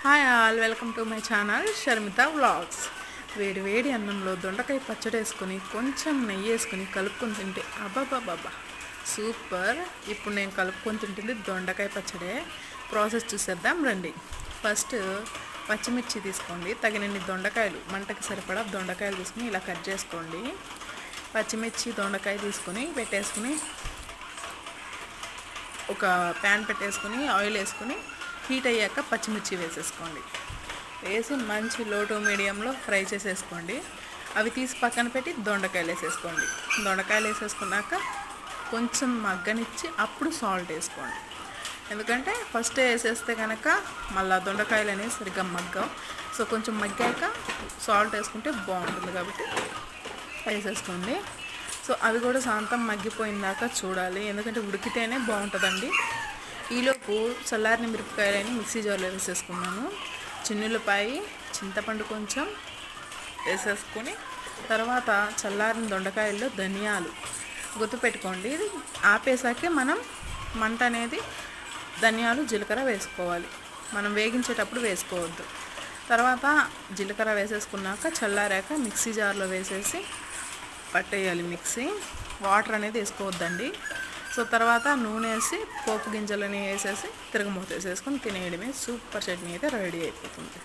Hi all, welcome to my channel Sharmitha vlogs. వేడి వేడి అన్నంలో దొండకాయ పచ్చడి వేసుకొని కొంచెం నెయ్యి వేసుకొని కలుపుకొని తింటే అబ్బాబాబా సూపర్. ఇప్పుడు నేను కలుపుకొని తింటుంది దొండకాయ పచ్చడే. ప్రాసెస్ చూసేద్దాం రండి. ఫస్ట్ పచ్చిమిర్చి తీసుకోండి, తగినన్ని దొండకాయలు, మంటకి సరిపడా దొండకాయలు తీసుకుని ఇలా కట్ చేసుకోండి. పచ్చిమిర్చి దొండకాయ తీసుకుని పెట్టేసుకుని ఒక ప్యాన్ పెట్టేసుకుని ఆయిల్ వేసుకుని హీట్ అయ్యాక పచ్చిమిర్చి వేసేసుకోండి. వేసి మంచి లో టు మీడియంలో ఫ్రై చేసేసుకోండి. అవి తీసి పక్కన పెట్టి దొండకాయలు వేసేసుకోండి. దొండకాయలు వేసేసుకున్నాక కొంచెం మగ్గనిచ్చి అప్పుడు సాల్ట్ వేసుకోండి. ఎందుకంటే ఫస్ట్ వేసేస్తే కనుక మళ్ళీ దొండకాయలు అనేవి సరిగ్గా మగ్గవు. సో కొంచెం మగ్గాక సాల్ట్ వేసుకుంటే బాగుంటుంది కాబట్టి వేసేసుకోండి. సో అవి కూడా శాంతం మగ్గిపోయిందాక చూడాలి, ఎందుకంటే ఉడికితేనే బాగుంటుందండి. ఈలోపు చల్లారిన మిరపకాయలని మిక్సీ జార్లో వేసేసుకున్నాను. చిన్నులపాయ, చింతపండు కొంచెం వేసేసుకొని తర్వాత చల్లారిన దొండకాయల్లో ధనియాలు గుర్తుపెట్టుకోండి. ఇది ఆపేసాకే మనం మంట అనేది ధనియాలు జీలకర్ర వేసుకోవాలి, మనం వేగించేటప్పుడు వేసుకోవద్దు. తర్వాత జీలకర్ర వేసేసుకున్నాక చల్లారాక మిక్సీ జార్లో వేసేసి పట్టేయాలి మిక్సీ. వాటర్ అనేది వేసుకోవద్దండి. సో తర్వాత నూనె వేసి పోపు గింజలని వేసేసి తిరగమూత వేసేసుకొని తినేయడమే. సూపర్ చట్నీ అయితే రెడీ అయిపోతుంది.